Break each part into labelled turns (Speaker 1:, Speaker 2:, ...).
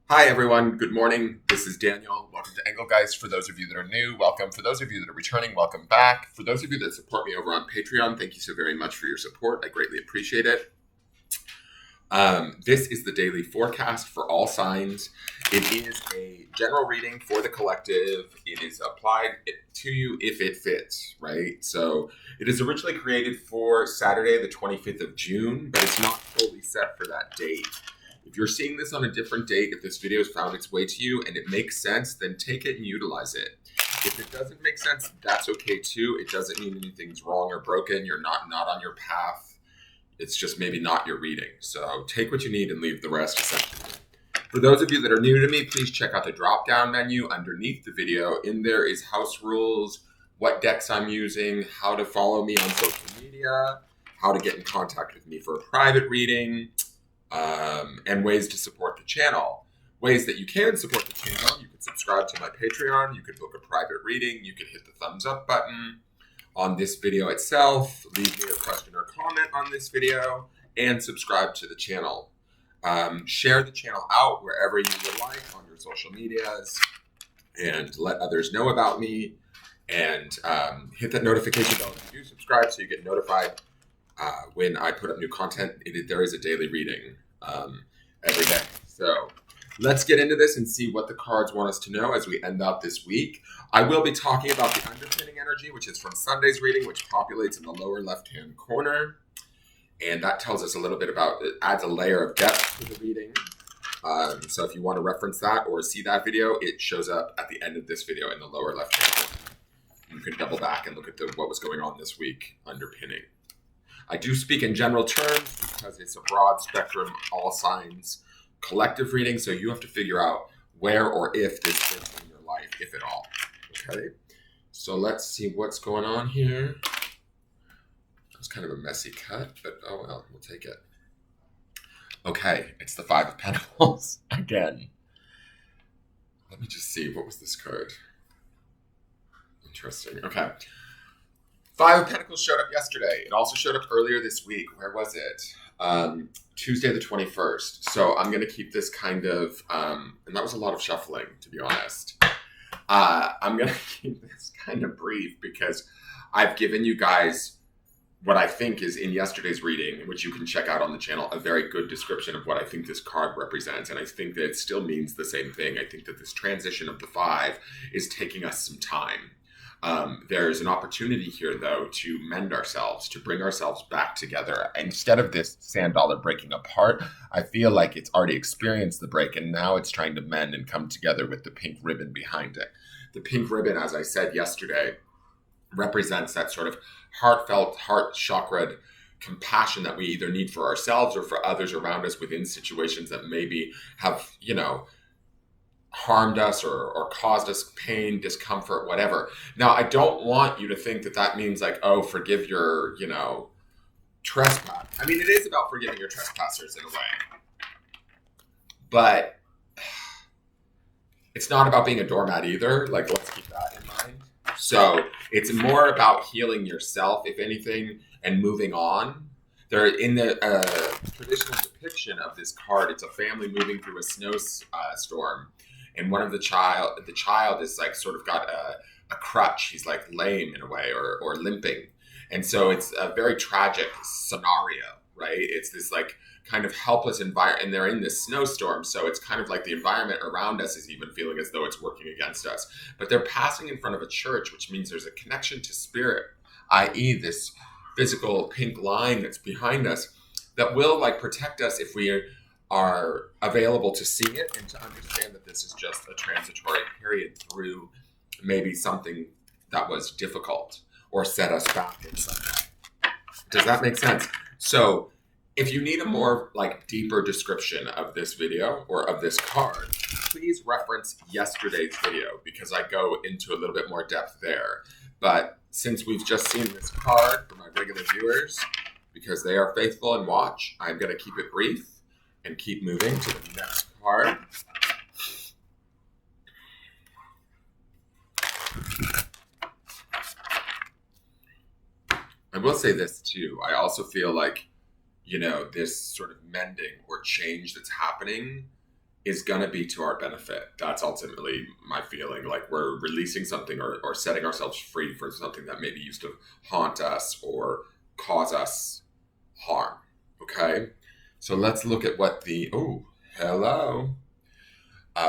Speaker 1: Hi, everyone. Good morning. This is Daniel. Welcome to Engelgeist. For those of you that are new, welcome. For those of you that are returning, welcome back. For those of you that support me over on Patreon, thank you so very much for your support. I greatly appreciate it. This is the daily forecast for all signs. It is a general reading for the collective. It is applied to you if it fits, right? So it is originally created for Saturday, the 25th of June, but it's not fully set for that date. If you're seeing this on a different date, if this video has found its way to you and it makes sense, then take it and utilize it. If it doesn't make sense, that's okay too. It doesn't mean anything's wrong or broken. You're not on your path. It's just maybe not your reading. So take what you need and leave the rest essentially. For those of you that are new to me, please check out the drop-down menu underneath the video. In there is house rules, what decks I'm using, how to follow me on social media, how to get in contact with me for a private reading, and ways to support the channel. Ways that you can support the channel: you can subscribe to my Patreon, you can book a private reading, you can hit the thumbs up button on this video itself, leave me a question or comment on this video, and subscribe to the channel. Share the channel out wherever you would like on your social medias, and let others know about me, and hit that notification bell if you do subscribe so you get notified when I put up new content. There is a daily reading every day. So let's get into this and see what the cards want us to know as we end out this week. I will be talking about the underpinning energy, which is from Sunday's reading, which populates in the lower left-hand corner. And that tells us a little bit about, it adds a layer of depth to the reading. So if you want to reference that or see that video, it shows up at the end of this video in the lower left-hand corner. You can double back and look at what was going on this week underpinning. I do speak in general terms because it's a broad spectrum, all signs, collective reading. So you have to figure out where or if this fits in your life, if at all. Okay. So let's see what's going on here. It's kind of a messy cut, but oh well, we'll take it. Okay. It's the Five of Pentacles again. Let me just see. What was this card? Interesting. Okay. Five of Pentacles showed up yesterday. It also showed up earlier this week. Where was it? Tuesday the 21st. So I'm going to keep this kind of, and that was a lot of shuffling, to be honest. I'm going to keep this kind of brief because I've given you guys what I think is in yesterday's reading, which you can check out on the channel, a very good description of what I think this card represents. And I think that it still means the same thing. I think that this transition of the five is taking us some time. There's an opportunity here, though, to mend ourselves, to bring ourselves back together. Instead of this sand dollar breaking apart, I feel like it's already experienced the break, and now it's trying to mend and come together with the pink ribbon behind it. The pink ribbon, as I said yesterday, represents that sort of heartfelt, heart-chakra'd compassion that we either need for ourselves or for others around us within situations that maybe have, harmed us or caused us pain, discomfort, whatever. Now, I don't want you to think that that means like, oh, forgive your, trespass. I mean, it is about forgiving your trespassers in a way. But it's not about being a doormat either. Like, let's keep that in mind. So it's more about healing yourself, if anything, and moving on. There, in the traditional depiction of this card, it's a family moving through a snowstorm. And one of the child is like sort of got a crutch. He's like lame in a way or limping. And so it's a very tragic scenario, right? It's this like kind of helpless environment, and they're in this snowstorm. So it's kind of like the environment around us is even feeling as though it's working against us. But they're passing in front of a church, which means there's a connection to spirit, i.e. this physical pink line that's behind us that will like protect us if we are available to see it and to understand that this is just a transitory period through maybe something that was difficult or set us back in some way. Does that make sense? So if you need a more like deeper description of this video or of this card, please reference yesterday's video because I go into a little bit more depth there. But since we've just seen this card for my regular viewers, because they are faithful and watch, I'm going to keep it brief and keep moving to the next card. I will say this too. I also feel like, this sort of mending or change that's happening is going to be to our benefit. That's ultimately my feeling. Like we're releasing something or setting ourselves free from something that maybe used to haunt us or cause us harm. Okay. So let's look at what hello.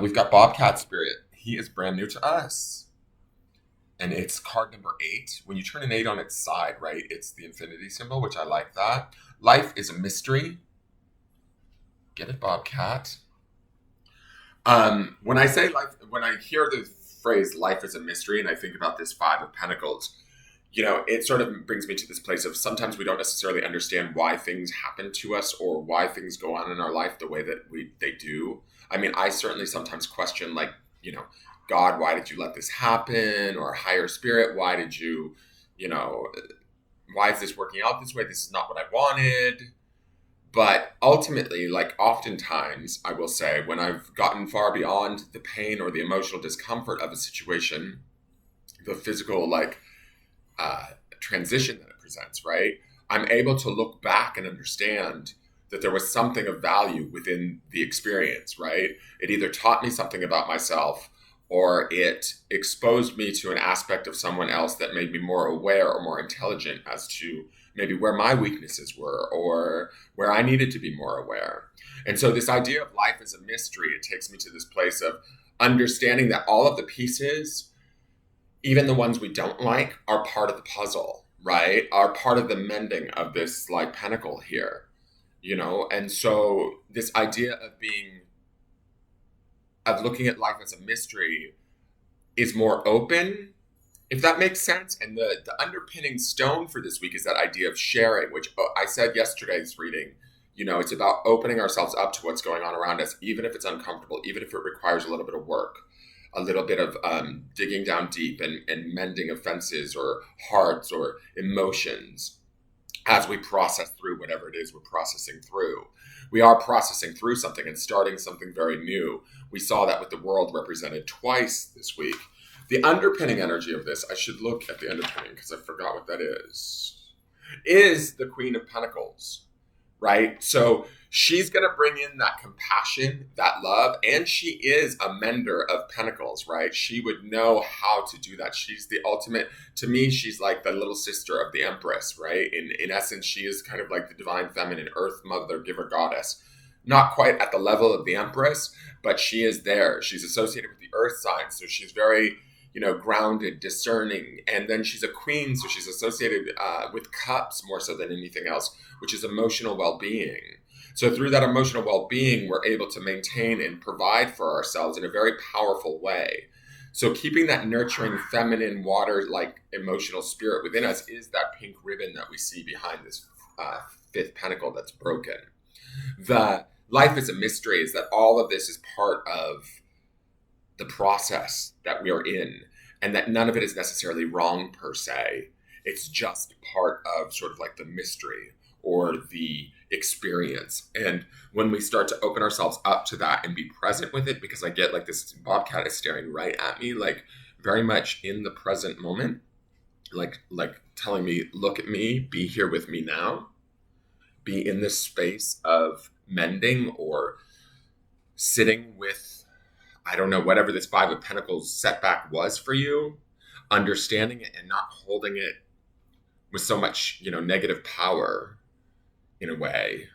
Speaker 1: We've got Bobcat Spirit. He is brand new to us. And it's card number 8. When you turn an 8 on its side, right, it's the infinity symbol, which I like that. Life is a mystery. Get it, Bobcat? When I say life, when I hear the phrase life is a mystery and I think about this 5 of Pentacles, it sort of brings me to this place of sometimes we don't necessarily understand why things happen to us or why things go on in our life the way that they do. I mean, I certainly sometimes question, like, God, why did you let this happen? Or higher spirit, why did you, why is this working out this way? This is not what I wanted. But ultimately, like oftentimes, I will say, when I've gotten far beyond the pain or the emotional discomfort of a situation, the physical, transition that it presents, right? I'm able to look back and understand that there was something of value within the experience, right? It either taught me something about myself or it exposed me to an aspect of someone else that made me more aware or more intelligent as to maybe where my weaknesses were or where I needed to be more aware. And so this idea of life as a mystery, it takes me to this place of understanding that all of the pieces, even the ones we don't like, are part of the puzzle, right? Are part of the mending of this pentacle here, And so this idea of looking at life as a mystery is more open, if that makes sense. And the underpinning stone for this week is that idea of sharing, which I said yesterday's reading. It's about opening ourselves up to what's going on around us, even if it's uncomfortable, even if it requires a little bit of work, a little bit of digging down deep and mending offenses or hearts or emotions as we process through whatever it is we're processing through. We are processing through something and starting something very new. We saw that with the world represented twice this week. The underpinning energy of this, I should look at the underpinning because I forgot what that is the Queen of Pentacles, right? So she's going to bring in that compassion, that love, and she is a mender of pentacles, right? She would know how to do that. She's the ultimate, to me, she's like the little sister of the Empress, right? In essence, she is kind of like the divine feminine, earth mother, giver, goddess. Not quite at the level of the Empress, but she is there. She's associated with the earth sign, so she's very, grounded, discerning. And then she's a queen, so she's associated with cups more so than anything else, which is emotional well-being. So through that emotional well-being, we're able to maintain and provide for ourselves in a very powerful way. So keeping that nurturing, feminine, water-like emotional spirit within us is that pink ribbon that we see behind this 5th pentacle that's broken. The life is a mystery is that all of this is part of the process that we are in, and that none of it is necessarily wrong per se. It's just part of sort of like the mystery or the experience. And when we start to open ourselves up to that and be present with it, because I get like this bobcat is staring right at me, like very much in the present moment, like telling me, look at me, be here with me now, be in this space of mending or sitting with, I don't know, whatever this 5 of Pentacles setback was for you, understanding it and not holding it with so much, negative power in a way.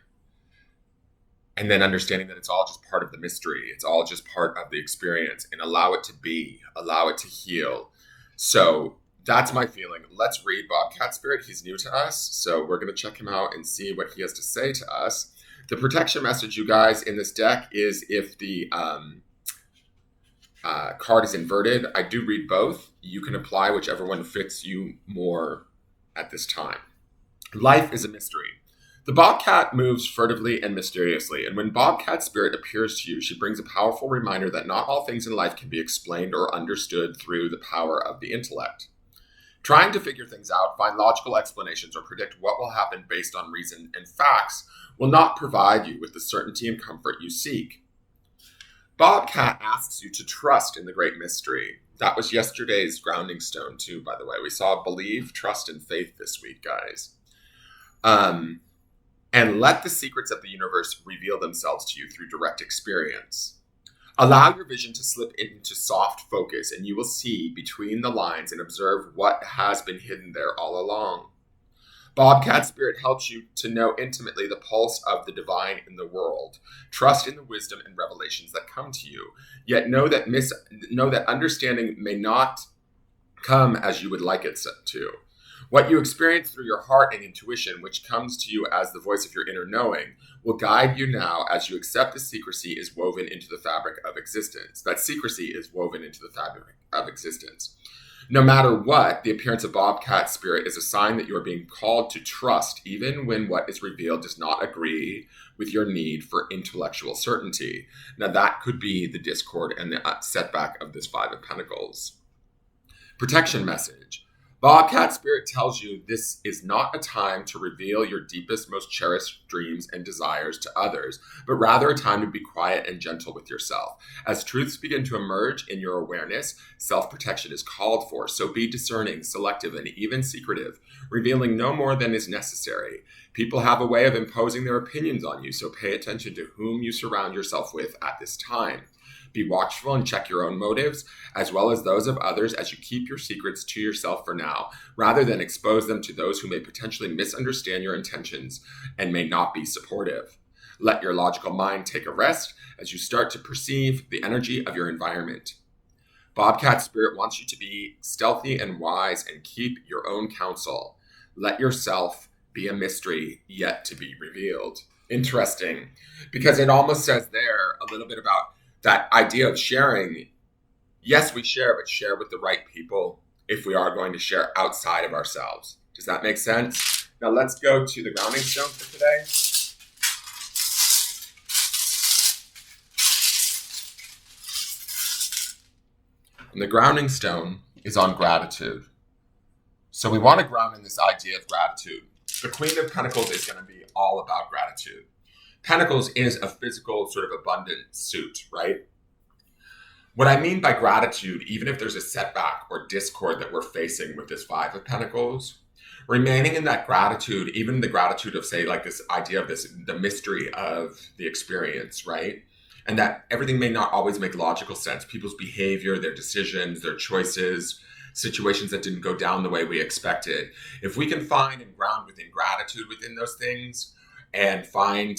Speaker 1: And then understanding that it's all just part of the mystery. It's all just part of the experience, and allow it to be, allow it to heal. So that's my feeling. Let's read Bobcat Spirit. He's new to us, so we're going to check him out and see what he has to say to us. The protection message, you guys, in this deck is if the card is inverted. I do read both. You can apply whichever one fits you more at this time. Life is a mystery. The bobcat moves furtively and mysteriously, and when Bobcat Spirit appears to you, she brings a powerful reminder that not all things in life can be explained or understood through the power of the intellect. Trying to figure things out, find logical explanations, or predict what will happen based on reason and facts will not provide you with the certainty and comfort you seek. Bobcat asks you to trust in the great mystery. That was yesterday's grounding stone too, by the way. We saw believe, trust, and faith this week, guys. And let the secrets of the universe reveal themselves to you through direct experience. Allow your vision to slip into soft focus, and you will see between the lines and observe what has been hidden there all along. Bobcat Spirit helps you to know intimately the pulse of the divine in the world. Trust in the wisdom and revelations that come to you. Yet know that understanding may not come as you would like it to. What you experience through your heart and intuition, which comes to you as the voice of your inner knowing, will guide you now as you accept the secrecy is woven into the fabric of existence. That secrecy is woven into the fabric of existence. No matter what, the appearance of Bobcat Spirit is a sign that you are being called to trust, even when what is revealed does not agree with your need for intellectual certainty. Now, that could be the discord and the setback of this Five of Pentacles. Protection message. Bobcat Spirit tells you this is not a time to reveal your deepest, most cherished dreams and desires to others, but rather a time to be quiet and gentle with yourself. As truths begin to emerge in your awareness, self-protection is called for, so be discerning, selective, and even secretive, revealing no more than is necessary. People have a way of imposing their opinions on you, so pay attention to whom you surround yourself with at this time. Be watchful and check your own motives, as well as those of others, as you keep your secrets to yourself for now, rather than expose them to those who may potentially misunderstand your intentions and may not be supportive. Let your logical mind take a rest as you start to perceive the energy of your environment. Bobcat Spirit wants you to be stealthy and wise and keep your own counsel. Let yourself be a mystery yet to be revealed. Interesting, because it almost says there a little bit about that idea of sharing. Yes, we share, but share with the right people if we are going to share outside of ourselves. Does that make sense? Now let's go to the grounding stone for today. And the grounding stone is on gratitude. So we want to ground in this idea of gratitude. The Queen of Pentacles is going to be all about gratitude. Pentacles is a physical sort of abundant suit, right? What I mean by gratitude, even if there's a setback or discord that we're facing with this Five of Pentacles, remaining in that gratitude, even the gratitude of, say, like this idea of the mystery of the experience, right? And that everything may not always make logical sense. People's behavior, their decisions, their choices, situations that didn't go down the way we expected. If we can find and ground within gratitude within those things and find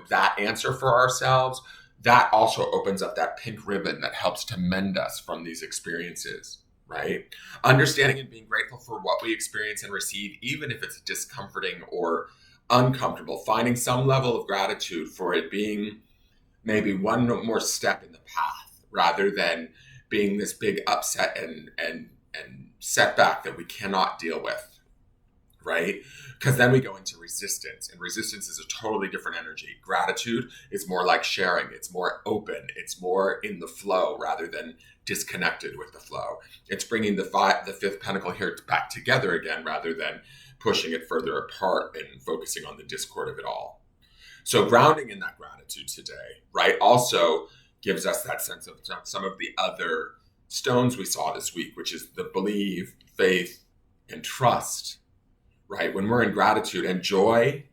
Speaker 1: that answer for ourselves, that also opens up that pink ribbon that helps to mend us from these experiences, right? Understanding and being grateful for what we experience and receive, even if it's discomforting or uncomfortable, finding some level of gratitude for it being maybe one more step in the path rather than being this big upset and setback that we cannot deal with, right? Because then we go into resistance, and resistance is a totally different energy. Gratitude is more like sharing. It's more open. It's more in the flow rather than disconnected with the flow. It's bringing the fifth pentacle here back together again rather than pushing it further apart and focusing on the discord of it all. So grounding in that gratitude today, right, also gives us that sense of some of the other stones we saw this week, which is the believe, faith, and trust. Right? When we're in gratitude and joy,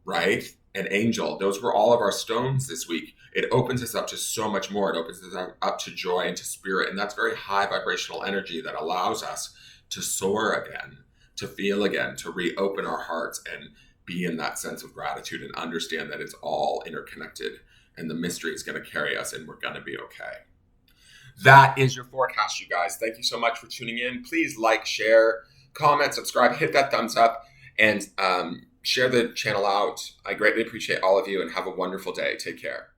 Speaker 1: right? And angel, those were all of our stones this week. It opens us up to so much more. It opens us up to joy and to spirit. And that's very high vibrational energy that allows us to soar again, to feel again, to reopen our hearts and be in that sense of gratitude and understand that it's all interconnected and the mystery is going to carry us and we're going to be okay. That is your forecast, you guys. Thank you so much for tuning in. Please like, share, comment, subscribe, hit that thumbs up, and share the channel out. I greatly appreciate all of you and have a wonderful day. Take care.